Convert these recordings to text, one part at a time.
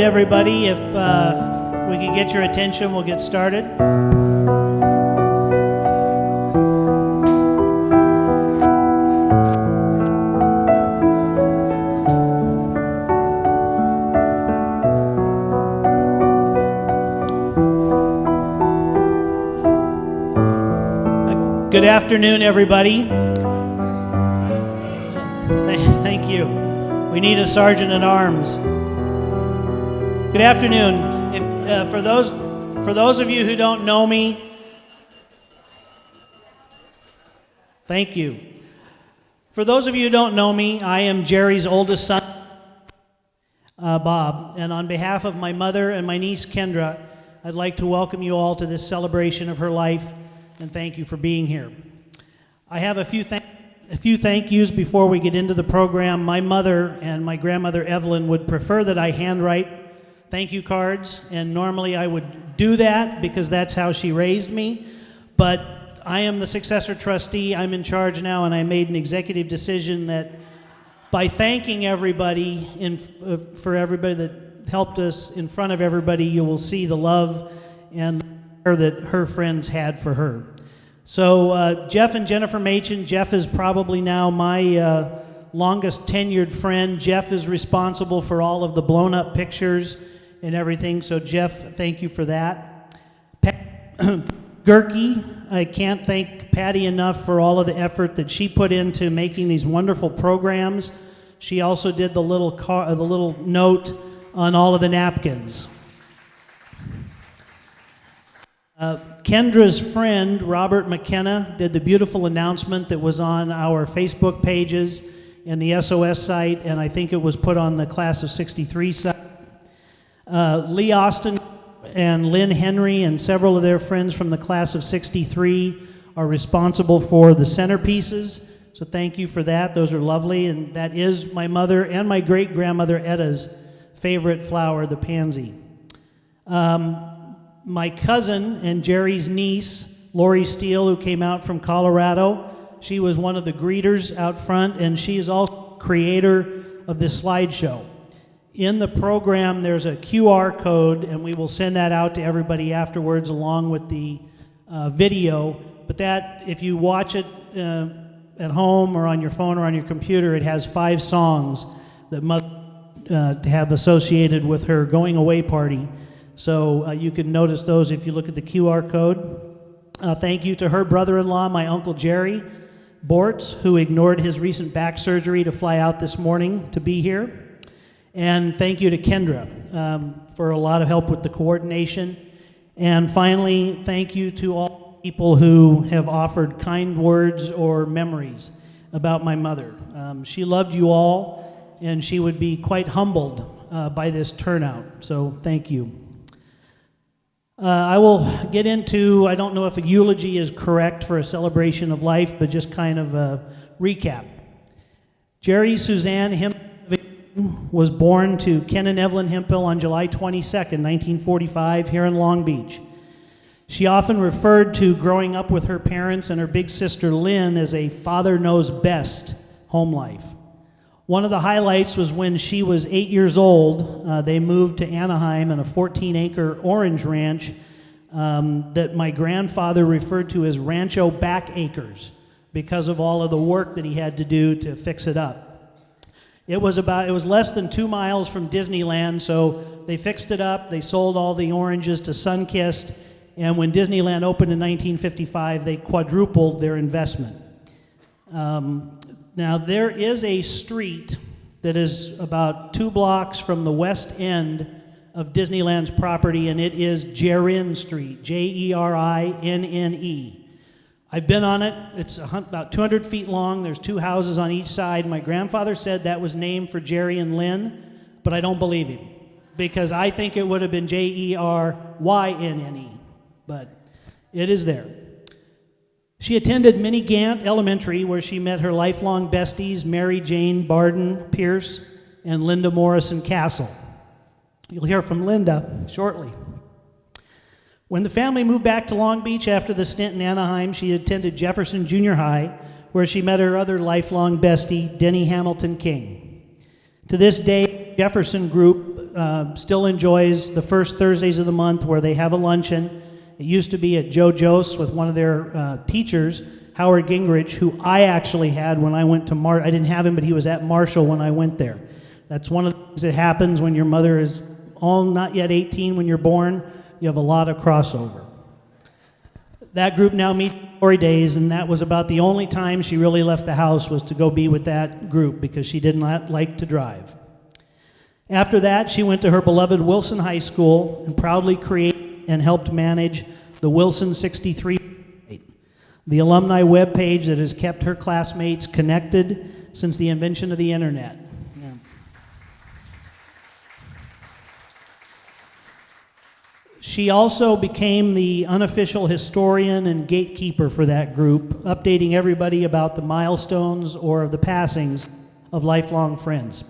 everybody. If we could get your attention, we'll get started. Good afternoon, everybody. Thank you. We need a sergeant at arms. Good afternoon. For those of you who don't know me, thank you. For those of you who don't know me, I am Jeri's oldest son, Bob, and on behalf of my mother and my niece Kendra, I'd like to welcome you all to this celebration of her life, and thank you for being here. I have a few thank yous before we get into the program. My mother and my grandmother Evelyn would prefer that I handwrite thank you cards, and normally I would do that because that's how she raised me, but I am the successor trustee. I'm in charge now, and I made an executive decision that by thanking everybody for everybody that helped us in front of everybody, you will see the love and that her friends had for her. So Jeff and Jennifer Machen. Jeff is probably now my longest tenured friend. Jeff is responsible for all of the blown up pictures and everything. So Jeff, thank you for that. Gerke, I can't thank Patty enough for all of the effort that she put into making these wonderful programs. She also did the little note on all of the napkins. Kendra's friend, Robert McKenna, did the beautiful announcement that was on our Facebook pages and the SOS site, and I think it was put on the Class of 63 site. Lee Austin and Lynn Henry and several of their friends from the Class of 63 are responsible for the centerpieces, so thank you for that. Those are lovely, and that is my mother and my great-grandmother Etta's favorite flower, the pansy. My cousin and Jeri's niece, Lori Steele, who came out from Colorado, she was one of the greeters out front, and she is also creator of this slideshow. In the program, there's a QR code, and we will send that out to everybody afterwards along with the video. But that, if you watch it at home or on your phone or on your computer, it has 5 songs that mother have associated with her going away party. So you can notice those if you look at the QR code. Thank you to her brother-in-law, my Uncle Jeri Bortz, who ignored his recent back surgery to fly out this morning to be here. And thank you to Kendra for a lot of help with the coordination. And finally, thank you to all people who have offered kind words or memories about my mother. She loved you all, and she would be quite humbled by this turnout. So thank you. I will get into, I don't know if a eulogy is correct for a celebration of life, but just kind of a recap. Jeri Suzanne Hempel was born to Ken and Evelyn Hempel on July 22nd, 1945, here in Long Beach. She often referred to growing up with her parents and her big sister Lynn as a father knows best home life. One of the highlights was when she was 8 years old, they moved to Anaheim in a 14-acre orange ranch that my grandfather referred to as Rancho Back Acres because of all of the work that he had to do to fix it up. It was less than 2 miles from Disneyland, so they fixed it up, they sold all the oranges to Sunkist, and when Disneyland opened in 1955, they quadrupled their investment. Now, there is a street that is about 2 blocks from the west end of Disneyland's property, and it is Jerin Street, Jerinne. I've been on it. It's about 200 feet long. There's 2 houses on each side. My grandfather said that was named for Jeri and Lynn, but I don't believe him because I think it would have been Jernynne, but it is there. She attended Minnie Gant Elementary, where she met her lifelong besties, Mary Jane Barden Pierce and Linda Morrison Castle. You'll hear from Linda shortly. When the family moved back to Long Beach after the stint in Anaheim, she attended Jefferson Junior High, where she met her other lifelong bestie, Denny Hamilton King. To this day, Jefferson Group still enjoys the first Thursdays of the month where they have a luncheon. It used to be at Joe Joe's with one of their teachers, Howard Gingrich, who I actually had when I went to I didn't have him, but he was at Marshall when I went there. That's one of the things that happens when your mother is not yet 18 when you're born. You have a lot of crossover. That group now meets Glory Days, and that was about the only time she really left the house was to go be with that group because she did not like to drive. After that, she went to her beloved Wilson High School and proudly created and helped manage the Wilson 63, the alumni webpage that has kept her classmates connected since the invention of the internet. She also became the unofficial historian and gatekeeper for that group, updating everybody about the milestones or the passings of lifelong friends.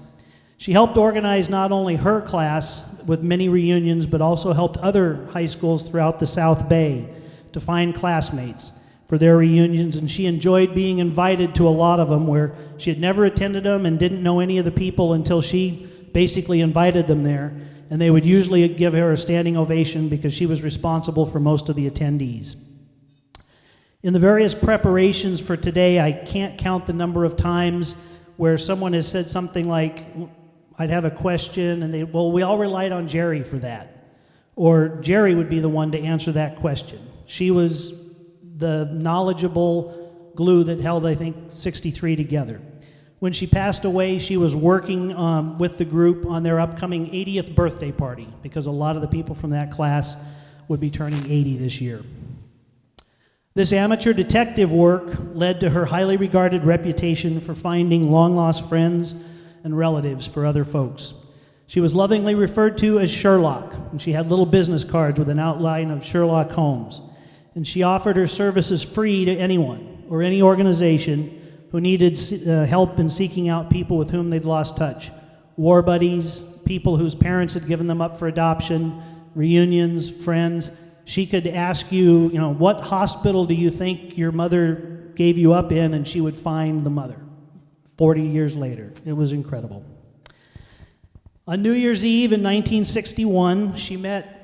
She helped organize not only her class with many reunions, but also helped other high schools throughout the South Bay to find classmates for their reunions, and she enjoyed being invited to a lot of them where she had never attended them and didn't know any of the people until she basically invited them there. And they would usually give her a standing ovation because she was responsible for most of the attendees. In the various preparations for today, I can't count the number of times where someone has said something like, I'd have a question, and we all relied on Jeri for that. Or Jeri would be the one to answer that question. She was the knowledgeable glue that held, I think, 63 together. When she passed away, she was working with the group on their upcoming 80th birthday party because a lot of the people from that class would be turning 80 this year. This amateur detective work led to her highly regarded reputation for finding long-lost friends and relatives for other folks. She was lovingly referred to as Sherlock, and she had little business cards with an outline of Sherlock Holmes. And she offered her services free to anyone or any organization who needed help in seeking out people with whom they'd lost touch. War buddies, people whose parents had given them up for adoption, reunions, friends. She could ask you, what hospital do you think your mother gave you up in? And she would find the mother 40 years later. It was incredible. On New Year's Eve in 1961, she met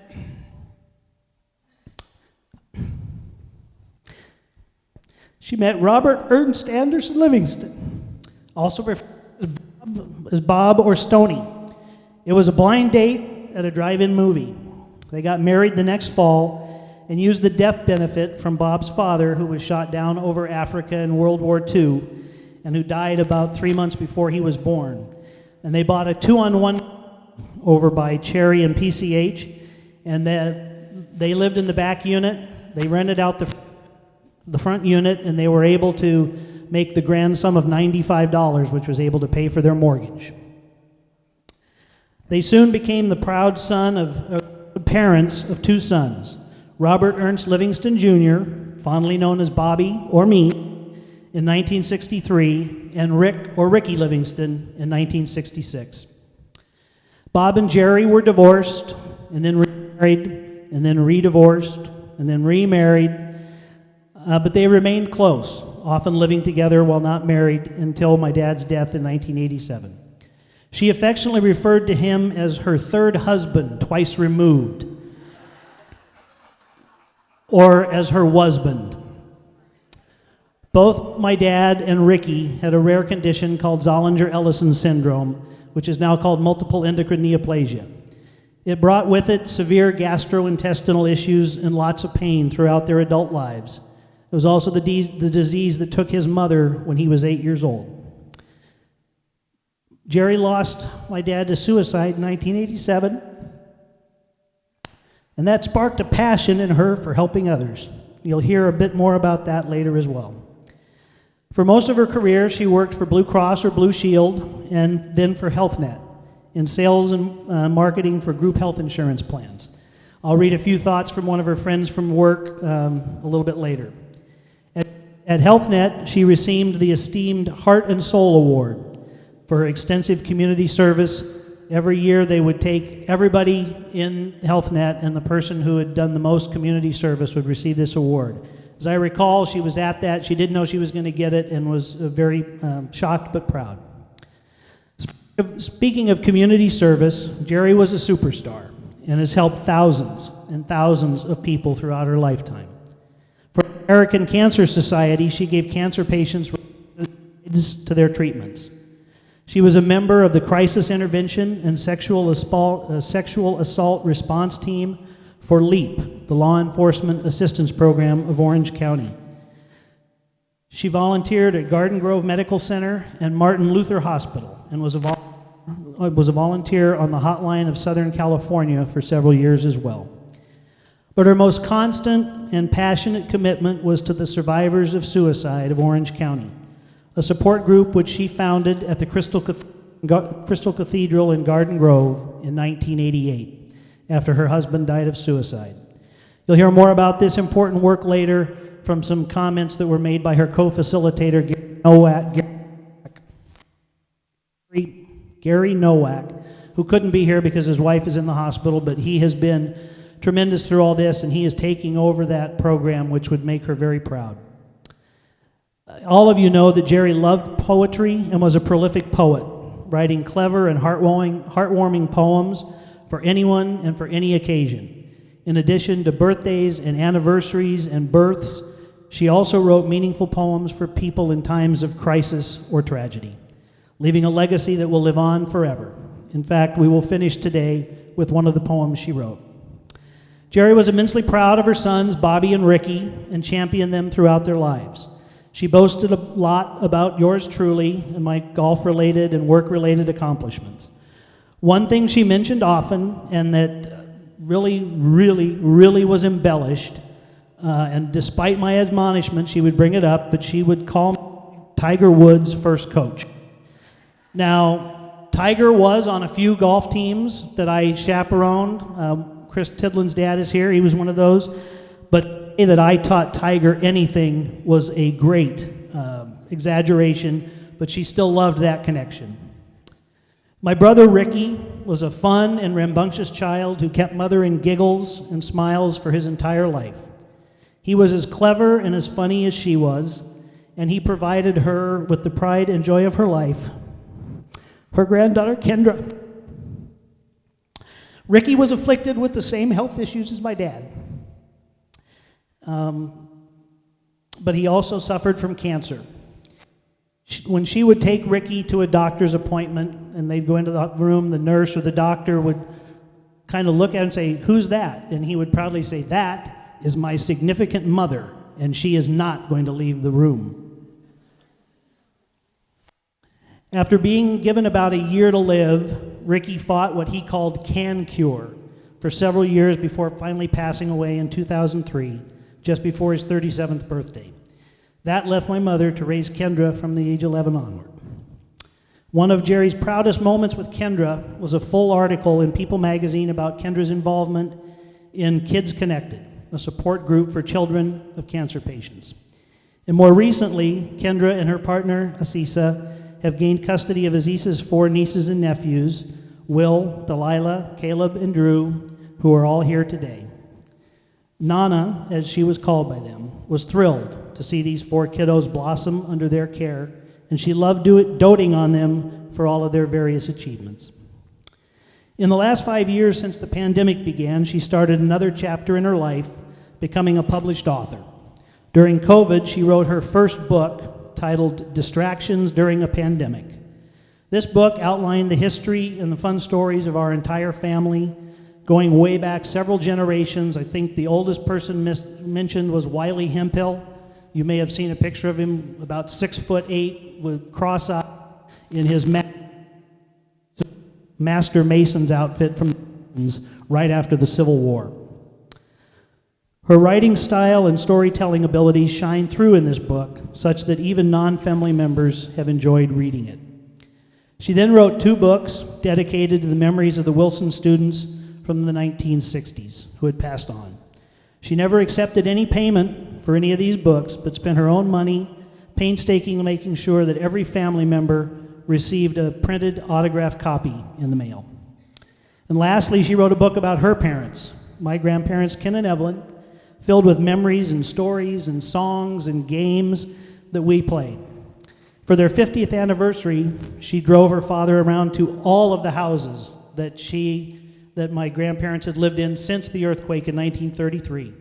Robert Ernst Anderson Livingstone, also referred as Bob or Stoney. It was a blind date at a drive-in movie. They got married the next fall and used the death benefit from Bob's father, who was shot down over Africa in World War II and who died about 3 months before he was born. And they bought a 2-on-1 over by Cherry and PCH, and they lived in the back unit. They rented out the front unit, and they were able to make the grand sum of $95, which was able to pay for their mortgage. They soon became the proud parents of 2 sons, Robert Ernst Livingstone Jr., fondly known as Bobby or me, in 1963, and Ricky Livingstone in 1966. Bob and Jeri were divorced, and then remarried, and then redivorced, and then remarried, but they remained close, often living together while not married until my dad's death in 1987. She affectionately referred to him as her third husband, twice removed, or as her husband. Both my dad and Ricky had a rare condition called Zollinger-Ellison syndrome, which is now called multiple endocrine neoplasia. It brought with it severe gastrointestinal issues and lots of pain throughout their adult lives. It was also the disease that took his mother when he was 8 years old. Jeri lost my dad to suicide in 1987, and that sparked a passion in her for helping others. You'll hear a bit more about that later as well. For most of her career, she worked for Blue Cross or Blue Shield, and then for HealthNet in sales and marketing for group health insurance plans. I'll read a few thoughts from one of her friends from work a little bit later. At HealthNet, she received the esteemed Heart and Soul Award for her extensive community service. Every year they would take everybody in HealthNet, and the person who had done the most community service would receive this award. As I recall, she was at that. She didn't know she was going to get it and was very shocked but proud. Speaking of community service, Jeri was a superstar and has helped thousands and thousands of people throughout her lifetime. For the American Cancer Society, she gave cancer patients rights to their treatments. She was a member of the Crisis Intervention and Sexual Assault Response Team for LEAP, the Law Enforcement Assistance Program of Orange County. She volunteered at Garden Grove Medical Center and Martin Luther Hospital and was a volunteer on the hotline of Southern California for several years as well. But her most constant and passionate commitment was to the survivors of suicide of Orange County, a support group which she founded at the Crystal Cathedral in Garden Grove in 1988 after her husband died of suicide. You'll hear more about this important work later from some comments that were made by her co-facilitator, Gary Nowak, who couldn't be here because his wife is in the hospital, but he has been tremendous through all this, and he is taking over that program, which would make her very proud. All of you know that Jeri loved poetry and was a prolific poet, writing clever and heartwarming poems for anyone and for any occasion. In addition to birthdays and anniversaries and births, she also wrote meaningful poems for people in times of crisis or tragedy, leaving a legacy that will live on forever. In fact, we will finish today with one of the poems she wrote. Jeri was immensely proud of her sons, Bobby and Ricky, and championed them throughout their lives. She boasted a lot about yours truly and my golf-related and work-related accomplishments. One thing she mentioned often, and that really was embellished, and despite my admonishment, she would bring it up, but she would call me Tiger Woods' first coach. Now, Tiger was on a few golf teams that I chaperoned. Chris Tidland's dad is here. He was one of those. But the way that I taught Tiger anything was a great exaggeration, but she still loved that connection. My brother Ricky was a fun and rambunctious child who kept mother in giggles and smiles for his entire life. He was as clever and as funny as she was, and he provided her with the pride and joy of her life. Her granddaughter, Kendra. Ricky was afflicted with the same health issues as my dad. But he also suffered from cancer. When she would take Ricky to a doctor's appointment and they'd go into the room, the nurse or the doctor would kind of look at him and say, "Who's that?" And he would proudly say, "That is my significant mother, and she is not going to leave the room." After being given about a year to live, Ricky fought what he called can cure for several years before finally passing away in 2003, just before his 37th birthday. That left my mother to raise Kendra from the age 11 onward. One of Jeri's proudest moments with Kendra was a full article in People magazine about Kendra's involvement in Kids Connected, a support group for children of cancer patients. And more recently, Kendra and her partner, Asisa, have gained custody of Aziza's 4 nieces and nephews, Will, Delilah, Caleb, and Drew, who are all here today. Nana, as she was called by them, was thrilled to see these 4 kiddos blossom under their care, and she loved doting on them for all of their various achievements. In the last 5 years since the pandemic began, she started another chapter in her life, becoming a published author. During COVID, she wrote her first book, titled Distractions During a Pandemic. This book outlined the history and the fun stories of our entire family, going way back several generations. I think the oldest person mentioned was Wiley Hemphill. You may have seen a picture of him about 6'8" with cross-eyed in his Master Mason's outfit from right after the Civil War. Her writing style and storytelling abilities shine through in this book, such that even non-family members have enjoyed reading it. She then wrote 2 books dedicated to the memories of the Wilson students from the 1960s who had passed on. She never accepted any payment for any of these books, but spent her own money painstakingly making sure that every family member received a printed autographed copy in the mail. And lastly, she wrote a book about her parents, my grandparents, Ken and Evelyn, filled with memories and stories and songs and games that we played. For their 50th anniversary, she drove her father around to all of the houses that my grandparents had lived in since the earthquake in 1933.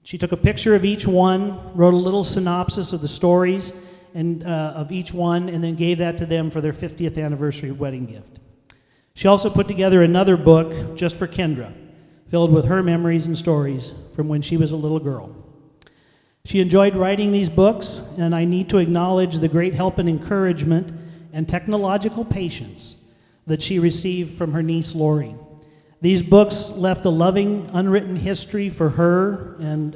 She took a picture of each one, wrote a little synopsis of the stories and of each one, and then gave that to them for their 50th anniversary wedding gift. She also put together another book just for Kendra, filled with her memories and stories from when she was a little girl. She enjoyed writing these books, and I need to acknowledge the great help and encouragement and technological patience that she received from her niece Lori. These books left a loving, unwritten history for her and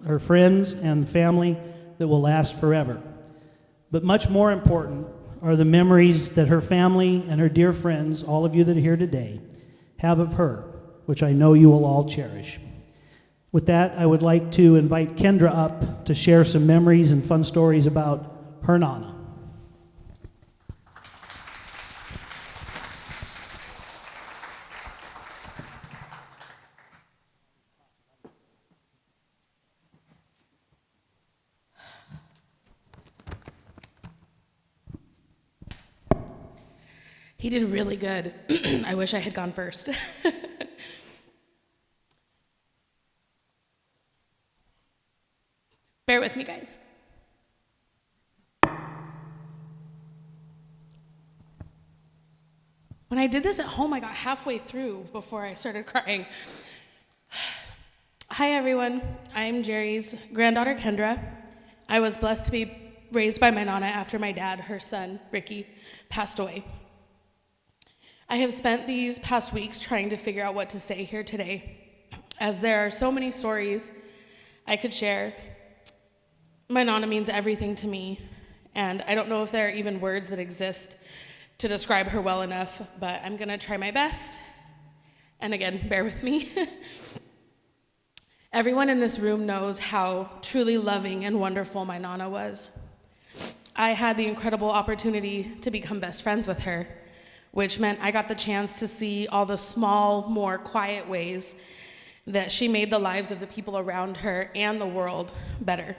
her friends and family that will last forever. But much more important are the memories that her family and her dear friends, all of you that are here today, have of her, which I know you will all cherish. With that, I would like to invite Kendra up to share some memories and fun stories about her Nana. He did really good. I wish I had gone first. Bear with me, guys. When I did this at home, I got halfway through before I started crying. Hi, everyone. I'm Jeri's granddaughter, Kendra. I was blessed to be raised by my Nana after my dad, her son, Ricky, passed away. I have spent these past weeks trying to figure out what to say here today, as there are so many stories I could share. My Nana means everything to me, and I don't know if there are even words that exist to describe her well enough, but I'm gonna try my best. And again, bear with me. Everyone in this room knows how truly loving and wonderful my Nana was. I had the incredible opportunity to become best friends with her, which meant I got the chance to see all the small, more quiet ways that she made the lives of the people around her and the world better.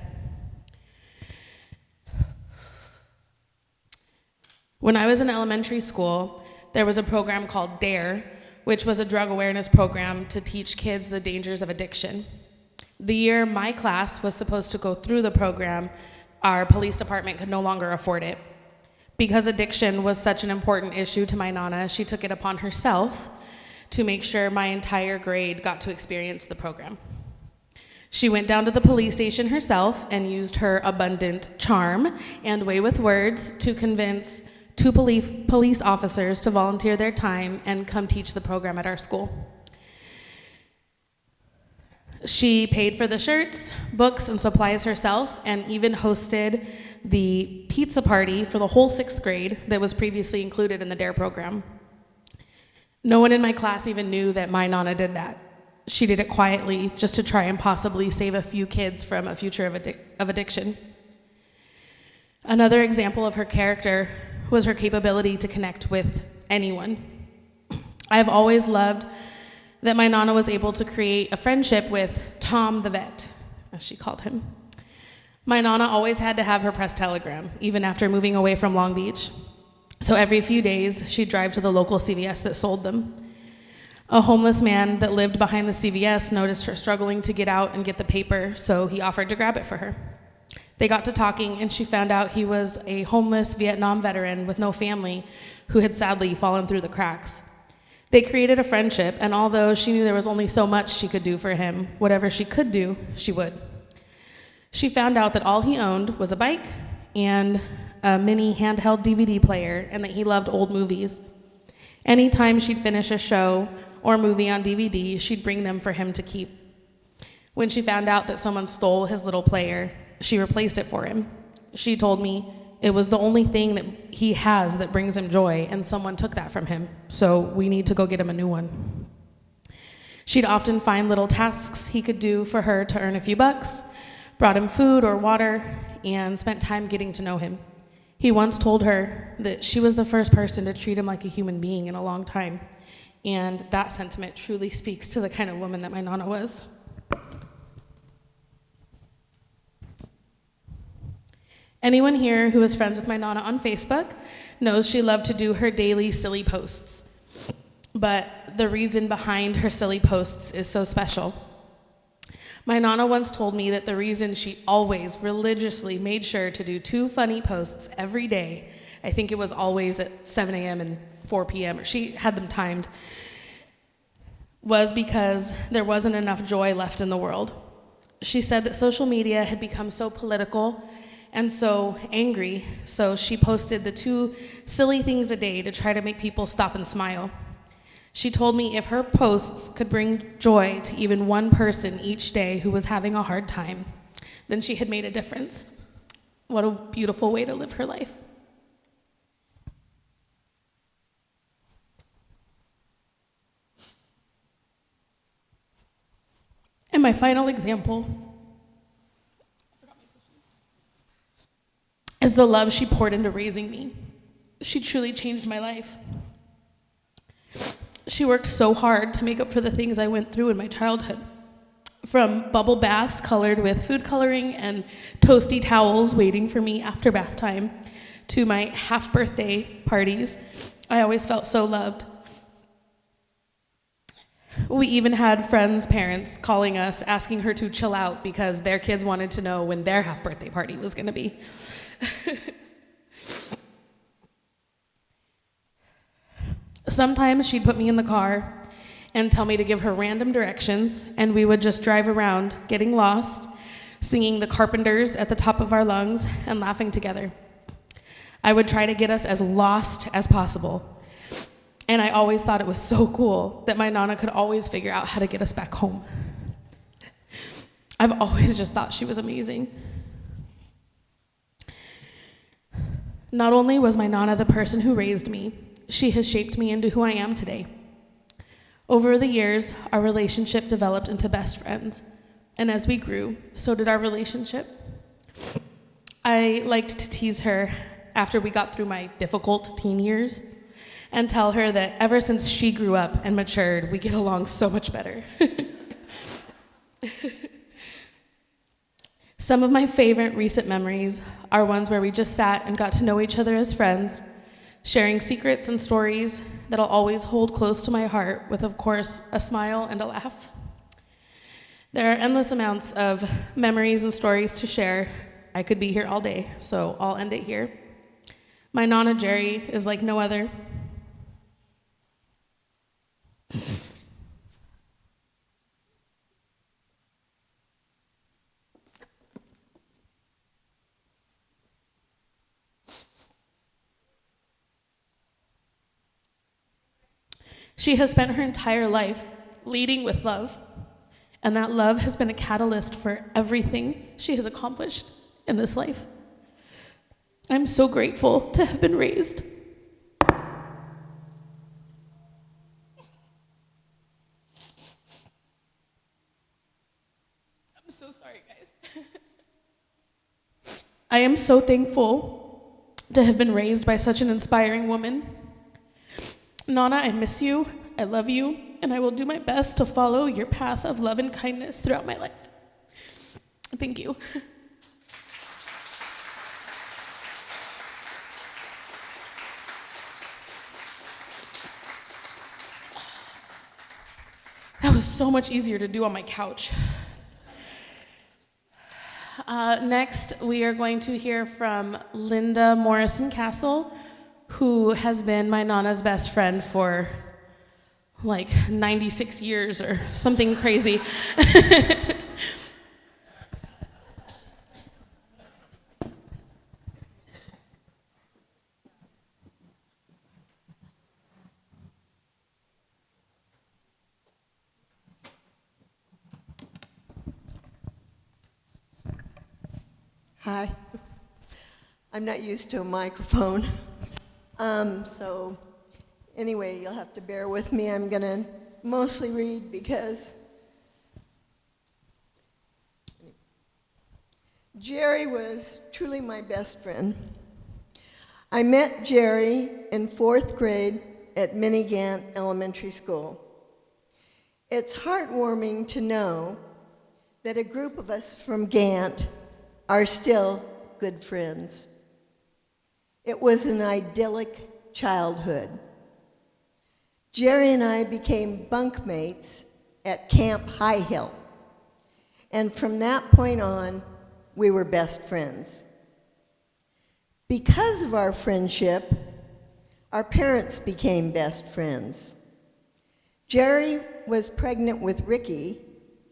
When I was in elementary school, there was a program called DARE, which was a drug awareness program to teach kids the dangers of addiction. The year my class was supposed to go through the program, our police department could no longer afford it. Because addiction was such an important issue to my Nana, she took it upon herself to make sure my entire grade got to experience the program. She went down to the police station herself and used her abundant charm and way with words to convince two police officers to volunteer their time and come teach the program at our school. She paid for the shirts, books, and supplies herself, and even hosted the pizza party for the whole 6th grade that was previously included in the DARE program. No one in my class even knew that my Nana did that. She did it quietly just to try and possibly save a few kids from a future of addiction. Another example of her character was her capability to connect with anyone. I have always loved that my Nana was able to create a friendship with Tom the vet, as she called him. My Nana always had to have her press telegram, even after moving away from Long Beach. So every few days, she'd drive to the local CVS that sold them. A homeless man that lived behind the CVS noticed her struggling to get out and get the paper, so he offered to grab it for her. They got to talking, and she found out he was a homeless Vietnam veteran with no family who had sadly fallen through the cracks. They created a friendship, and although she knew there was only so much she could do for him, whatever she could do, she would. She found out that all he owned was a bike and a mini handheld DVD player, and that he loved old movies. Anytime she'd finish a show or movie on DVD, she'd bring them for him to keep. When she found out that someone stole his little player, she replaced it for him. She told me it was the only thing that he has that brings him joy, and someone took that from him, so we need to go get him a new one. She'd often find little tasks he could do for her to earn a few bucks, brought him food or water, and spent time getting to know him. He once told her that she was the first person to treat him like a human being in a long time, and that sentiment truly speaks to the kind of woman that my Nana was. Anyone here who is friends with my Nana on Facebook knows she loved to do her daily silly posts. But the reason behind her silly posts is so special. My Nana once told me that the reason she always religiously made sure to do 2 funny posts every day, I think it was always at 7 a.m. and 4 p.m., or she had them timed, was because there wasn't enough joy left in the world. She said that social media had become so political and so angry, so she posted the 2 silly things a day to try to make people stop and smile. She told me if her posts could bring joy to even one person each day who was having a hard time, then she had made a difference. What a beautiful way to live her life. And my final example is the love she poured into raising me. She truly changed my life. She worked so hard to make up for the things I went through in my childhood. From bubble baths colored with food coloring and toasty towels waiting for me after bath time, to my half-birthday parties, I always felt so loved. We even had friends' parents calling us, asking her to chill out because their kids wanted to know when their half-birthday party was going to be. Sometimes she'd put me in the car and tell me to give her random directions, and we would just drive around, getting lost, singing The Carpenters at the top of our lungs, and laughing together. I would try to get us as lost as possible, and I always thought it was so cool that my Nana could always figure out how to get us back home. I've always just thought she was amazing. Not only was my Nana the person who raised me, she has shaped me into who I am today. Over the years, our relationship developed into best friends, and as we grew, so did our relationship. I liked to tease her after we got through my difficult teen years and tell her that ever since she grew up and matured, we get along so much better. Some of my favorite recent memories are ones where we just sat and got to know each other as friends, sharing secrets and stories that I'll always hold close to my heart with, of course, a smile and a laugh. There are endless amounts of memories and stories to share. I could be here all day, so I'll end it here. My Nana Jeri is like no other. She has spent her entire life leading with love, and that love has been a catalyst for everything she has accomplished in this life. I'm so grateful to have been raised. I'm so sorry, guys. I am so thankful to have been raised by such an inspiring woman. Nana, I miss you, I love you, and I will do my best to follow your path of love and kindness throughout my life. Thank you. That was so much easier to do on my couch. Next, we are going to hear from Linda Morrison Castle, who has been my Nana's best friend for like 96 years or something crazy. Hi. I'm not used to a microphone. So anyway, you'll have to bear with me. I'm going to mostly read because Jeri was truly my best friend. I met Jeri in 4th grade at Minigant Elementary School. It's heartwarming to know that a group of us from Gant are still good friends. It was an idyllic childhood. Jeri and I became bunkmates at Camp High Hill. And from that point on, we were best friends. Because of our friendship, our parents became best friends. Jeri was pregnant with Ricky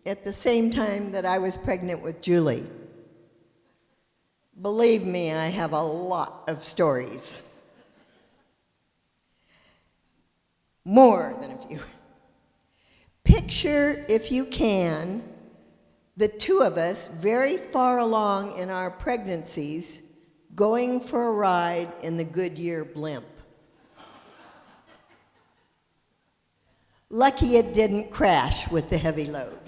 at the same time that I was pregnant with Julie. Believe me, I have a lot of stories. More than a few. Picture, if you can, the two of us very far along in our pregnancies going for a ride in the Goodyear blimp. Lucky it didn't crash with the heavy load.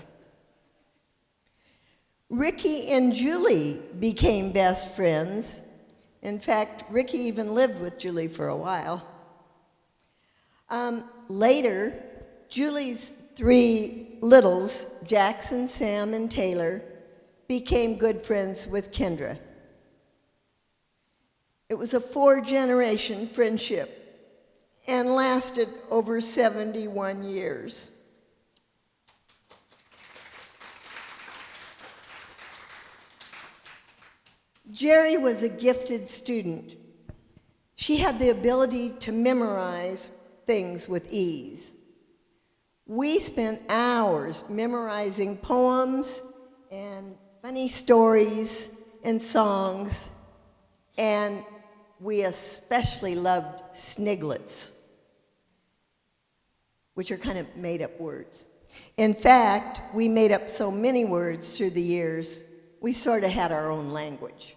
Ricky and Julie became best friends. In fact, Ricky even lived with Julie for a while. Later, Julie's three littles, Jackson, Sam, and Taylor, became good friends with Kendra. It was a 4-generation friendship and lasted over 71 years. Jeri was a gifted student. She had the ability to memorize things with ease. We spent hours memorizing poems and funny stories and songs, and we especially loved sniglets, which are kind of made-up words. In fact, we made up so many words through the years, we sort of had our own language.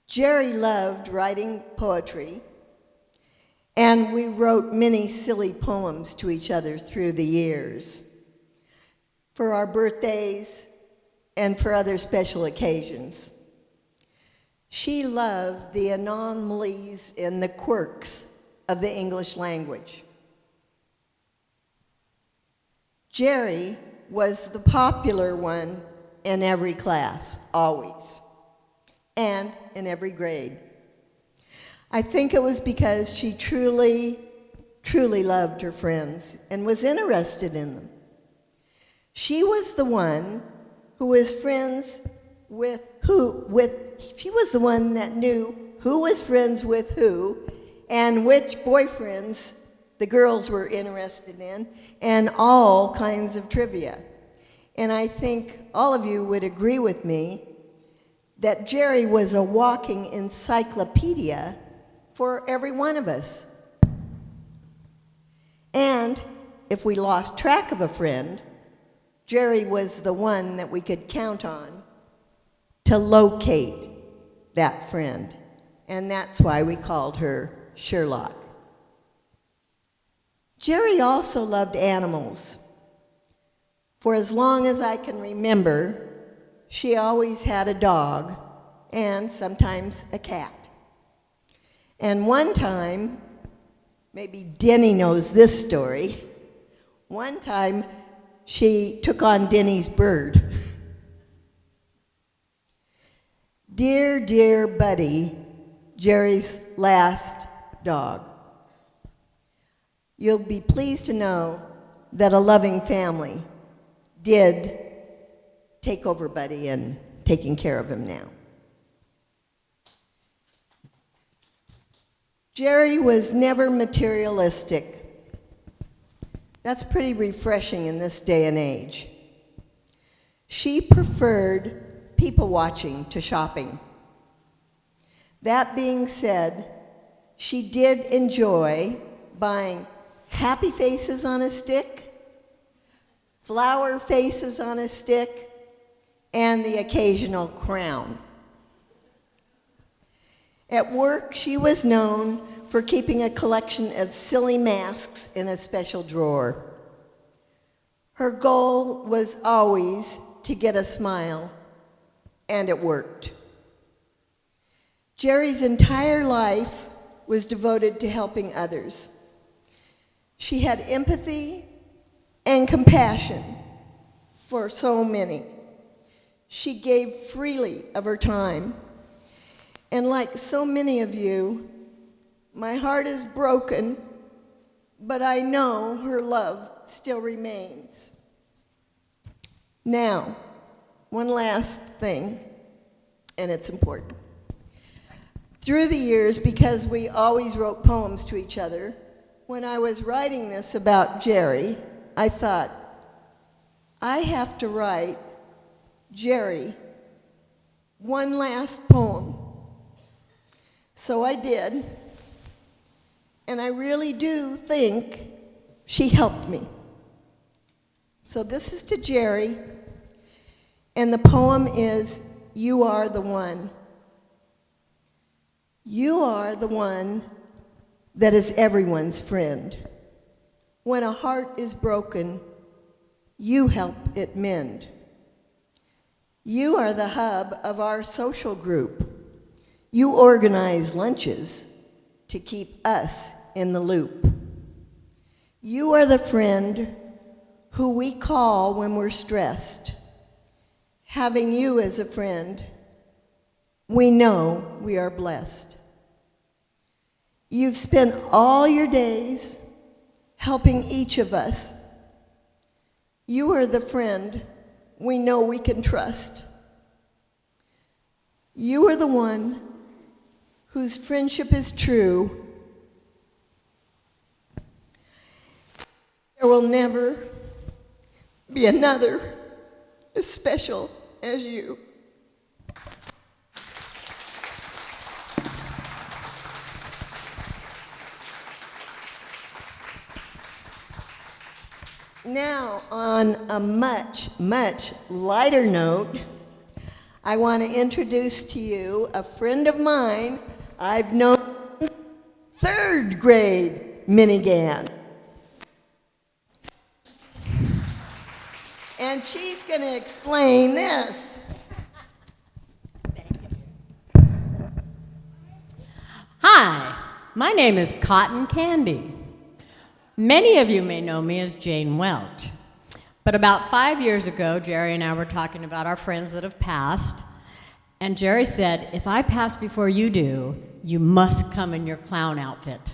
Jeri loved writing poetry, and we wrote many silly poems to each other through the years for our birthdays and for other special occasions. She loved the anomalies and the quirks of the English language. Jeri was the popular one in every class, always, and in every grade. I think it was because she truly, truly loved her friends and was interested in them. She was the one who was friends with she was the one that knew who was friends with who and which boyfriends the girls were interested in and all kinds of trivia. And I think all of you would agree with me that Jeri was a walking encyclopedia for every one of us. And if we lost track of a friend, Jeri was the one that we could count on to locate that friend. And that's why we called her Sherlock. Jeri also loved animals. For as long as I can remember, she always had a dog and sometimes a cat. And one time, maybe Denny knows this story, one time she took on Denny's bird. Dear, dear Buddy, Jeri's last dog. You'll be pleased to know that a loving family did take over Buddy and taking care of him now. Jeri was never materialistic. That's pretty refreshing in this day and age. She preferred people watching to shopping. That being said, she did enjoy buying happy faces on a stick, flower faces on a stick, and the occasional crown. At work, she was known for keeping a collection of silly masks in a special drawer. Her goal was always to get a smile, and it worked. Jeri's entire life was devoted to helping others. She had empathy and compassion for so many. She gave freely of her time. And like so many of you, my heart is broken, but I know her love still remains. Now, one last thing, and it's important. Through the years, because we always wrote poems to each other, when I was writing this about Jeri, I thought, I have to write Jeri one last poem. So I did, and I really do think she helped me. So this is to Jeri, and the poem is, You Are the One. You are the one that is everyone's friend. When a heart is broken, you help it mend. You are the hub of our social group. You organize lunches to keep us in the loop. You are the friend who we call when we're stressed. Having you as a friend, we know we are blessed. You've spent all your days helping each of us. You are the friend we know we can trust. You are the one whose friendship is true. There will never be another as special as you. Now, on a much, much lighter note, I want to introduce to you a friend of mine I've known third grade, Minigan. And she's going to explain this. Hi, my name is Cotton Candy. Many of you may know me as Jane Welch. But about 5 years ago, Jeri and I were talking about our friends that have passed, and Jeri said, if I pass before you do, you must come in your clown outfit.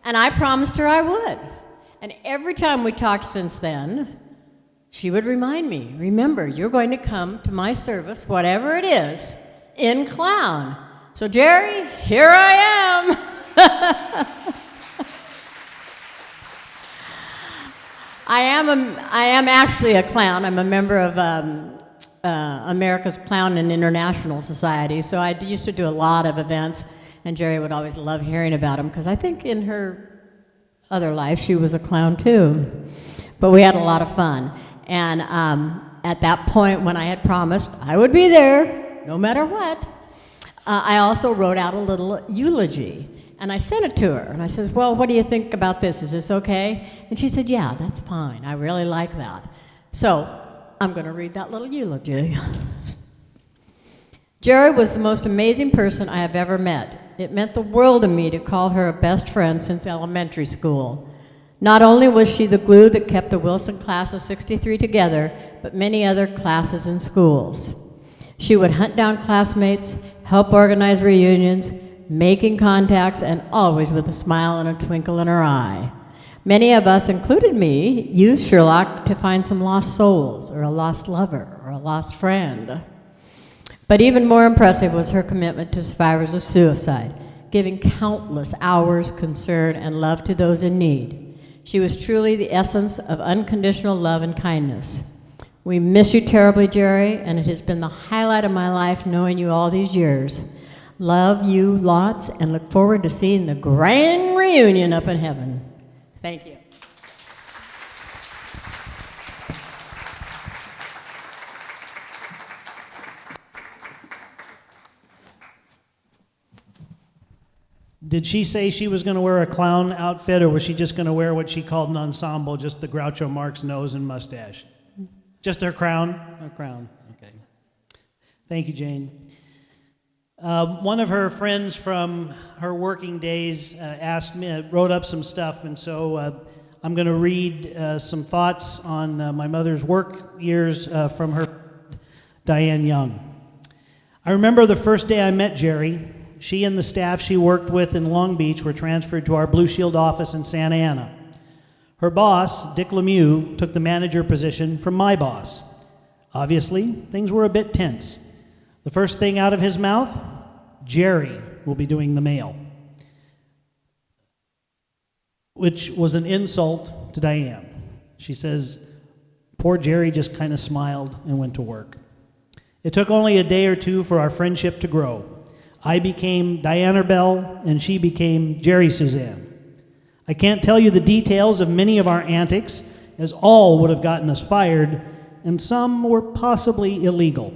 And I promised her I would. And every time we talked since then, she would remind me, remember, you're going to come to my service, whatever it is, in clown. So Jeri, here I am. I am actually a clown. I'm a member of America's Clown and International Society, so I used to do a lot of events, and Jeri would always love hearing about them, because I think in her other life she was a clown too. But we had a lot of fun. And at that point, when I had promised I would be there, no matter what, I also wrote out a little eulogy. And I sent it to her, and I said, well, what do you think about this? Is this okay? And she said, yeah, that's fine. I really like that. So I'm going to read that little eulogy. Jeri was the most amazing person I have ever met. It meant the world to me to call her a best friend since elementary school. Not only was she the glue that kept the Wilson class of '63 together, but many other classes and schools. She would hunt down classmates, help organize reunions, making contacts, and always with a smile and a twinkle in her eye. Many of us, included me, used Sherlock to find some lost souls, or a lost lover, or a lost friend. But even more impressive was her commitment to survivors of suicide, giving countless hours, concern, and love to those in need. She was truly the essence of unconditional love and kindness. We miss you terribly, Jeri, and it has been the highlight of my life knowing you all these years. Love you lots and look forward to seeing the grand reunion up in heaven. Thank you. Did she say she was going to wear a clown outfit, or was she just going to wear what she called an ensemble, just the Groucho Marx nose and mustache? Just her crown? Her crown, okay. Thank you, Jane. One of her friends from her working days wrote up some stuff, and so I'm going to read some thoughts on my mother's work years from her Diane Young. I remember the first day I met Jeri. She and the staff she worked with in Long Beach were transferred to our Blue Shield office in Santa Ana. Her boss, Dick Lemieux, took the manager position from my boss. Obviously, things were a bit tense. The first thing out of his mouth, Jeri will be doing the mail, which was an insult to Diane. She says, poor Jeri just kind of smiled and went to work. It took only a day or two for our friendship to grow. I became Diana Bell, and she became Jeri Suzanne. I can't tell you the details of many of our antics, as all would have gotten us fired, and some were possibly illegal.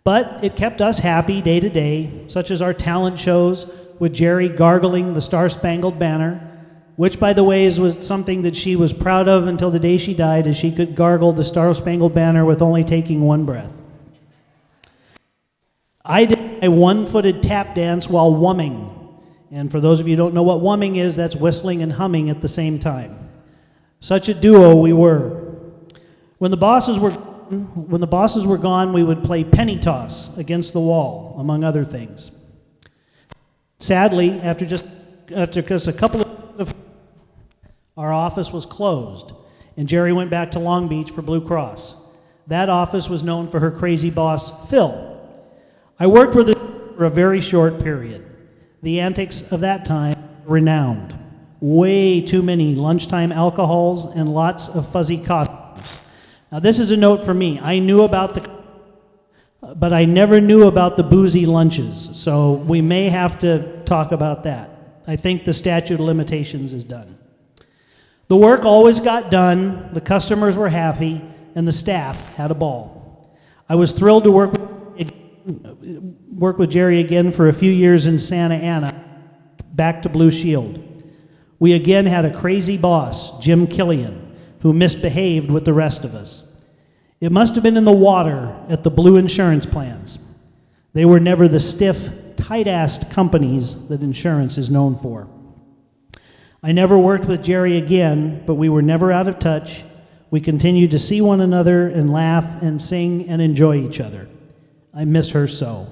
But it kept us happy day to day, such as our talent shows with Jeri gargling the Star-Spangled Banner, which, by the way, was something that she was proud of until the day she died, as she could gargle the Star-Spangled Banner with only taking one breath. I did a one-footed tap dance while wumming. And for those of you who don't know what wumming is, that's whistling and humming at the same time. Such a duo we were. When the bosses were gone, we would play penny toss against the wall, among other things. Sadly, after just a couple of our office was closed, and Jeri went back to Long Beach for Blue Cross. That office was known for her crazy boss, Phil. I worked with her for a very short period. The antics of that time were renowned. Way too many lunchtime alcohols and lots of fuzzy costumes. Now this is a note for me. I knew about but I never knew about the boozy lunches, so we may have to talk about that. I think the statute of limitations is done. The work always got done, the customers were happy, and the staff had a ball. I was thrilled to work with Jeri again for a few years in Santa Ana, back to Blue Shield. We again had a crazy boss, Jim Killian, who misbehaved with the rest of us. It must have been in the water at the Blue insurance plans. They were never the stiff, tight-assed companies that insurance is known for. I never worked with Jeri again, but we were never out of touch. We continued to see one another and laugh and sing and enjoy each other. I miss her so.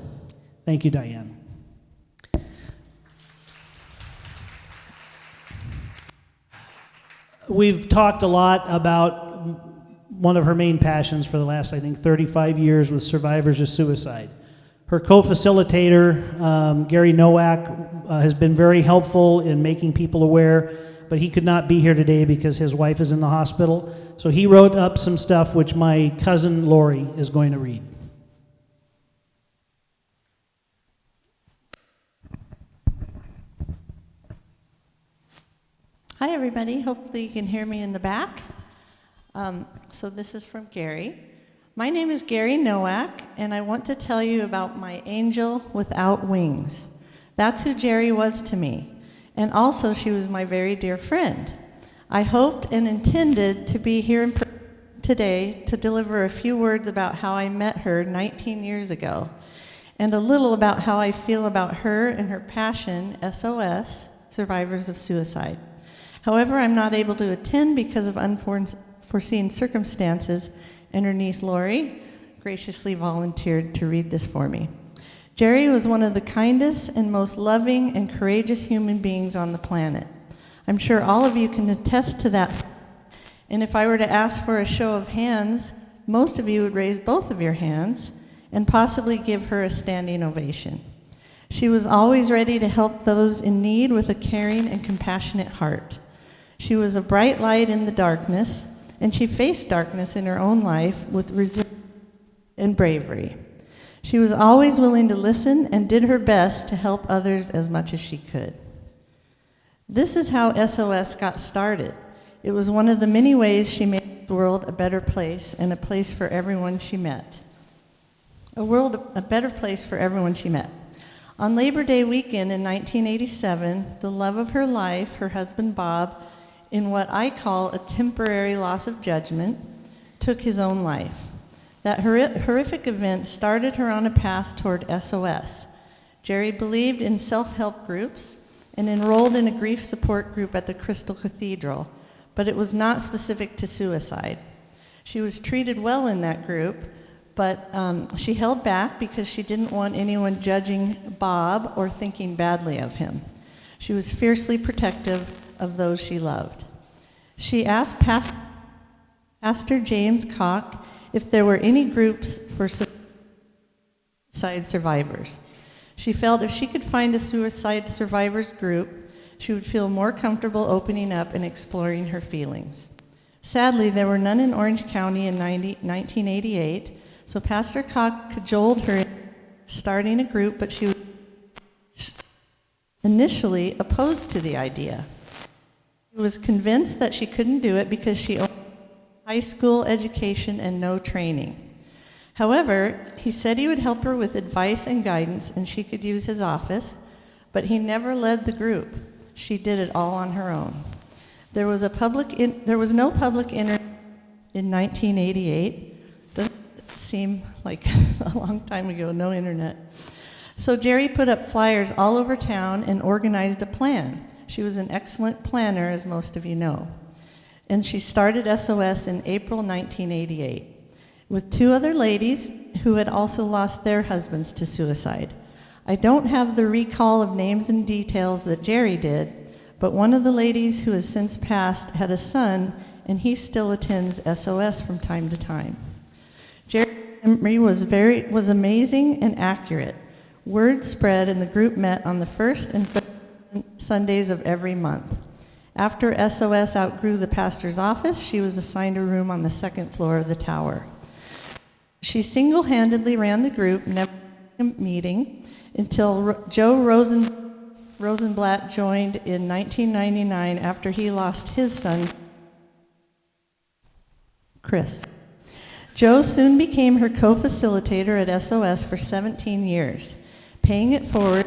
Thank you, Diane. We've talked a lot about one of her main passions for the last, I think, 35 years with survivors of suicide. Her co-facilitator, Gary Nowak, has been very helpful in making people aware, but he could not be here today because his wife is in the hospital. So he wrote up some stuff which my cousin Lori is going to read. Hi, everybody. Hopefully you can hear me in the back. So this is from Gary. My name is Gary Nowak, and I want to tell you about my angel without wings. That's who Jeri was to me, and also she was my very dear friend. I hoped and intended to be here today to deliver a few words about how I met her 19 years ago, and a little about how I feel about her and her passion, SOS, Survivors of Suicide. However, I'm not able to attend because of unforeseen circumstances, and her niece Lori graciously volunteered to read this for me. Jeri was one of the kindest and most loving and courageous human beings on the planet. I'm sure all of you can attest to that. And if I were to ask for a show of hands, most of you would raise both of your hands and possibly give her a standing ovation. She was always ready to help those in need with a caring and compassionate heart. She was a bright light in the darkness, and she faced darkness in her own life with resilience and bravery. She was always willing to listen and did her best to help others as much as she could. This is how SOS got started. It was one of the many ways she made the world a better place and a place for everyone she met. A better place for everyone she met. On Labor Day weekend in 1987, the love of her life, her husband Bob, in what I call a temporary loss of judgment, took his own life. That horrific event started her on a path toward SOS. Jeri believed in self-help groups and enrolled in a grief support group at the Crystal Cathedral, but it was not specific to suicide. She was treated well in that group, But she held back because she didn't want anyone judging Bob or thinking badly of him. She was fiercely protective of those she loved. She asked Pastor James Koch if there were any groups for suicide survivors. She felt if she could find a suicide survivors group, she would feel more comfortable opening up and exploring her feelings. Sadly, there were none in Orange County in 1988, so Pastor Koch cajoled her into starting a group, but she was initially opposed to the idea. She was convinced that she couldn't do it because she only had high school education and no training. However, he said he would help her with advice and guidance, and she could use his office, but he never led the group. She did it all on her own. There was no public internet in 1988. Doesn't seem like a long time ago, no internet. So Jeri put up flyers all over town and organized a plan. She was an excellent planner, as most of you know. And she started SOS in April 1988 with 2 other ladies who had also lost their husbands to suicide. I don't have the recall of names and details that Jeri did, but one of the ladies who has since passed had a son, and he still attends SOS from time to time. Jeri's memory was amazing and accurate. Word spread, and the group met on the first and third Sundays of every month. After SOS outgrew the pastor's office, she was assigned a room on the 2nd floor of the tower. She single-handedly ran the group, never a meeting, until Joe Rosenblatt joined in 1999 after he lost his son, Chris. Joe soon became her co-facilitator at SOS for 17 years, paying it forward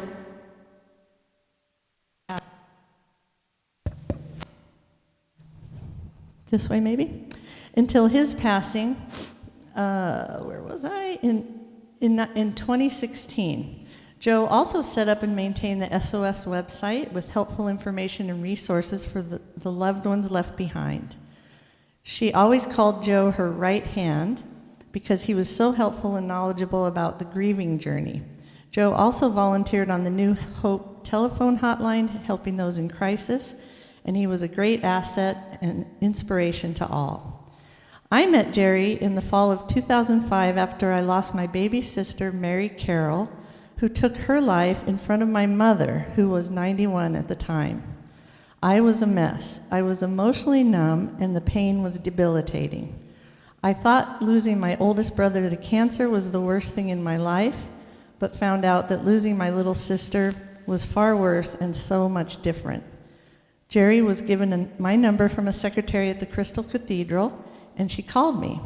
this way maybe, until his passing, where was I? In 2016. Joe also set up and maintained the SOS website with helpful information and resources for the loved ones left behind. She always called Joe her right hand because he was so helpful and knowledgeable about the grieving journey. Joe also volunteered on the New Hope telephone hotline, helping those in crisis, and he was a great asset and inspiration to all. I met Jeri in the fall of 2005 after I lost my baby sister, Mary Carroll, who took her life in front of my mother, who was 91 at the time. I was a mess. I was emotionally numb, and the pain was debilitating. I thought losing my oldest brother to cancer was the worst thing in my life, but found out that losing my little sister was far worse and so much different. Jeri was given my number from a secretary at the Crystal Cathedral, and she called me.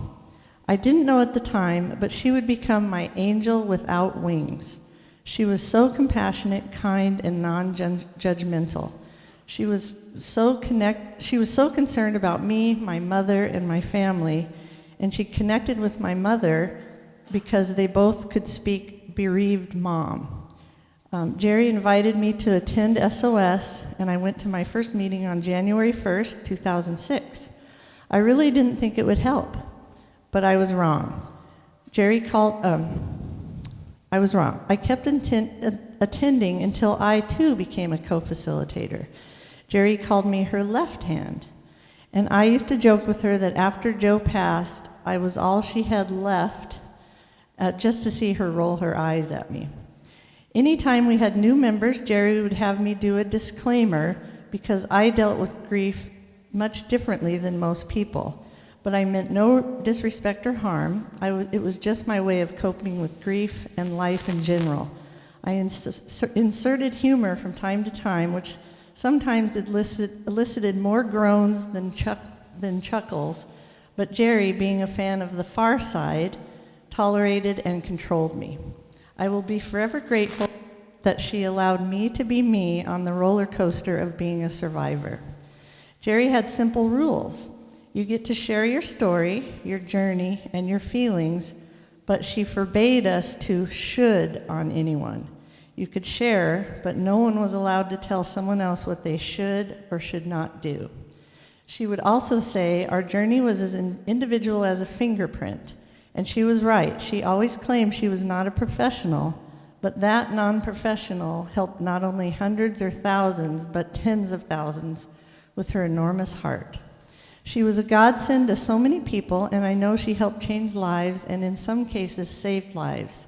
I didn't know at the time, but she would become my angel without wings. She was so compassionate, kind, and non-judgmental. She was so concerned about me, my mother, and my family, and she connected with my mother because they both could speak bereaved mom. Jeri invited me to attend SOS, and I went to my first meeting on January 1st, 2006. I really didn't think it would help, but I was wrong. I was wrong. I kept attending until I, too, became a co-facilitator. Jeri called me her left hand, and I used to joke with her that after Joe passed, I was all she had left just to see her roll her eyes at me. Anytime we had new members, Jeri would have me do a disclaimer because I dealt with grief much differently than most people. But I meant no disrespect or harm. It was just my way of coping with grief and life in general. I inserted humor from time to time, which sometimes elicited more groans than chuckles, but Jeri, being a fan of the Far Side, tolerated and controlled me. I will be forever grateful that she allowed me to be me on the roller coaster of being a survivor. Jeri had simple rules. You get to share your story, your journey, and your feelings, but she forbade us to should on anyone. You could share, but no one was allowed to tell someone else what they should or should not do. She would also say our journey was as individual as a fingerprint, And she was right. She always claimed she was not a professional, but that non-professional helped not only hundreds or thousands, but tens of thousands with her enormous heart. She was a godsend to so many people, and I know she helped change lives and in some cases saved lives.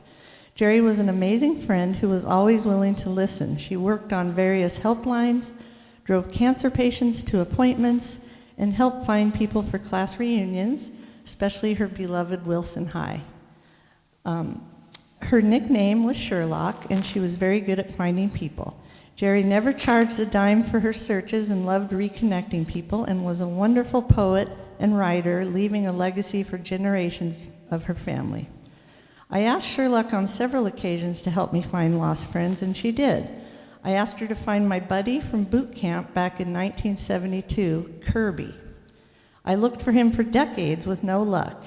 Jeri was an amazing friend who was always willing to listen. She worked on various helplines, drove cancer patients to appointments, and helped find people for class reunions, especially her beloved Wilson High. Her nickname was Sherlock, and she was very good at finding people. Jeri never charged a dime for her searches and loved reconnecting people and was a wonderful poet and writer, leaving a legacy for generations of her family. I asked Sherlock on several occasions to help me find lost friends, and she did. I asked her to find my buddy from boot camp back in 1972, Kirby. I looked for him for decades with no luck.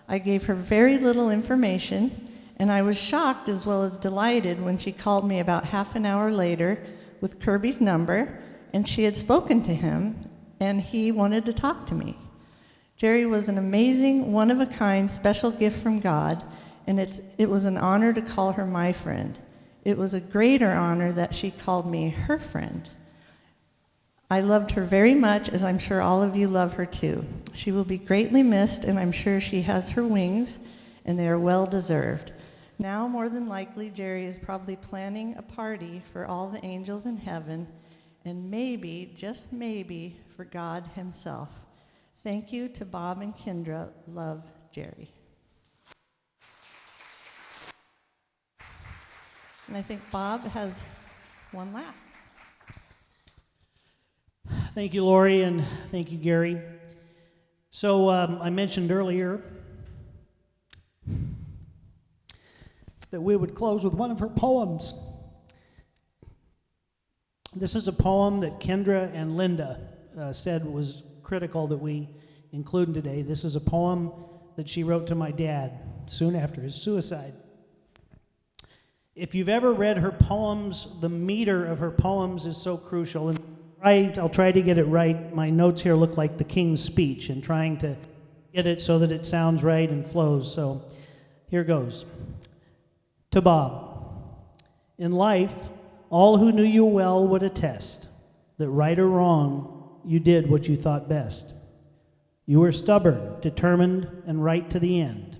I gave her very little information, and I was shocked as well as delighted when she called me about half an hour later with Kirby's number, and she had spoken to him, and he wanted to talk to me. Jeri was an amazing, one-of-a-kind, special gift from God, and it was an honor to call her my friend. It was a greater honor that she called me her friend. I loved her very much, as I'm sure all of you love her too. She will be greatly missed, and I'm sure she has her wings, and they are well deserved. Now, more than likely, Jeri is probably planning a party for all the angels in heaven, and maybe, just maybe, for God himself. Thank you to Bob and Kendra. Love, Jeri. And I think Bob has one last. Thank you, Lori, and thank you, Gary. So I mentioned earlier that we would close with one of her poems. This is a poem that Kendra and Linda said was critical that we include today. This is a poem that she wrote to my dad soon after his suicide. If you've ever read her poems, the meter of her poems is so crucial. And I'll try to get it right. My notes here look like the King's Speech and trying to get it so that it sounds right and flows. So here goes. To Bob, in life, all who knew you well would attest that right or wrong, you did what you thought best. You were stubborn, determined, and right to the end.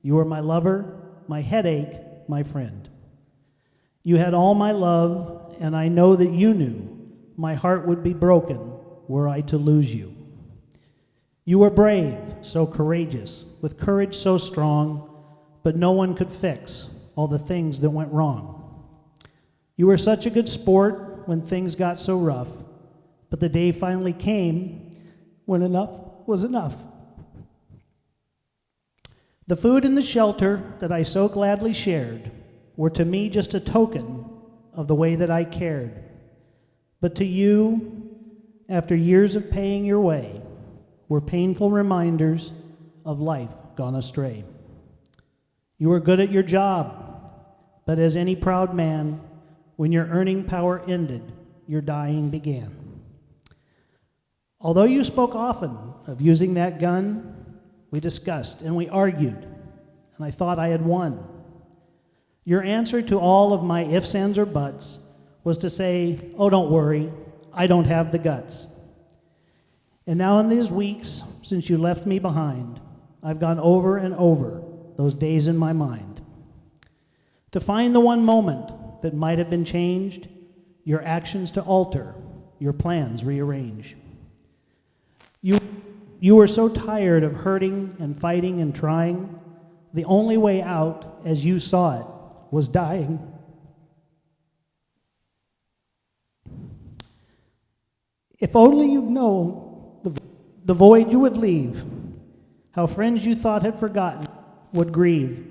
You were my lover, my headache, my friend. You had all my love, and I know that you knew my heart would be broken were I to lose you. You were brave, so courageous, with courage so strong, but no one could fix all the things that went wrong. You were such a good sport when things got so rough, but the day finally came when enough was enough. The food and the shelter that I so gladly shared were to me just a token of the way that I cared. But to you, after years of paying your way, were painful reminders of life gone astray. You were good at your job, but as any proud man, when your earning power ended, your dying began. Although you spoke often of using that gun, we discussed and we argued, and I thought I had won. Your answer to all of my ifs, ands, or buts was to say, oh, don't worry, I don't have the guts. And now in these weeks, since you left me behind, I've gone over and over those days in my mind. To find the one moment that might have been changed, your actions to alter, your plans rearrange. You were so tired of hurting and fighting and trying, the only way out, as you saw it, was dying. If only you'd known the void you would leave, how friends you thought had forgotten would grieve.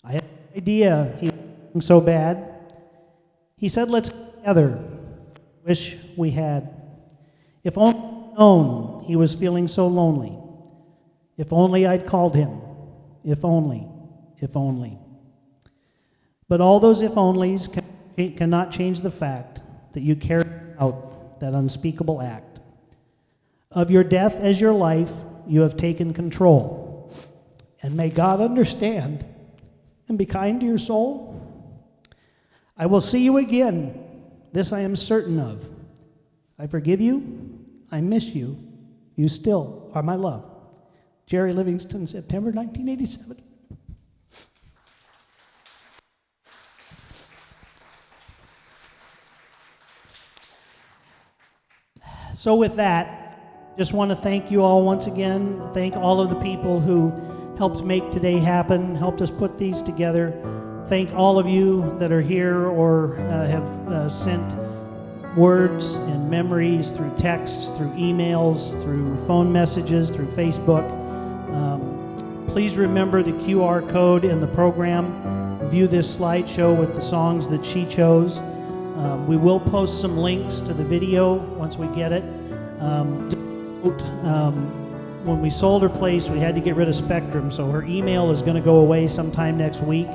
I had no idea he was so bad. He said, let's get together. Wish we had. If only I'd known he was feeling so lonely. If only I'd called him. If only, if only. But all those if onlys cannot change the fact that you carried out that unspeakable act. Of your death as your life, you have taken control. And may God understand and be kind to your soul. I will see you again. This I am certain of. I forgive you. I miss you. You still are my love. Jeri Livingstone, September 1987. So with that, just want to thank you all once again. Thank all of the people who helped make today happen, helped us put these together. Thank all of you that are here or have sent words and memories through texts, through emails, through phone messages, through Facebook. Please remember the QR code in the program. View this slideshow with the songs that she chose. We will post some links to the video once we get it. When we sold her place, we had to get rid of Spectrum, so her email is going to go away sometime next week.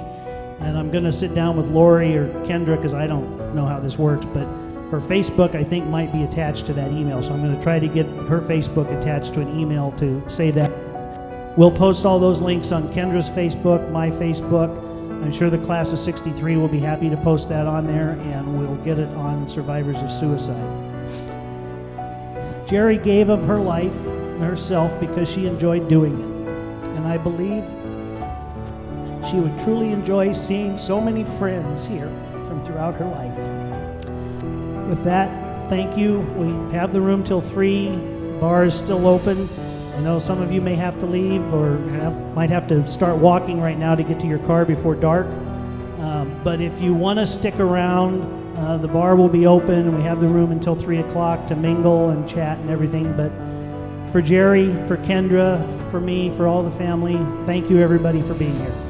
And I'm going to sit down with Lori or Kendra, because I don't know how this works, but her Facebook, I think, might be attached to that email. So I'm going to try to get her Facebook attached to an email to say that. We'll post all those links on Kendra's Facebook, my Facebook. I'm sure the class of 63 will be happy to post that on there, and we'll get it on survivors of suicide. Jeri gave of her life and herself because she enjoyed doing it. And I believe she would truly enjoy seeing so many friends here from throughout her life. With that, thank you. We have the room till 3. The bar is still open. I know some of you may have to leave or might have to start walking right now to get to your car before dark. But if you want to stick around, the bar will be open, and we have the room until 3 o'clock to mingle and chat and everything. But for Jeri, for Kendra, for me, for all the family, thank you everybody for being here.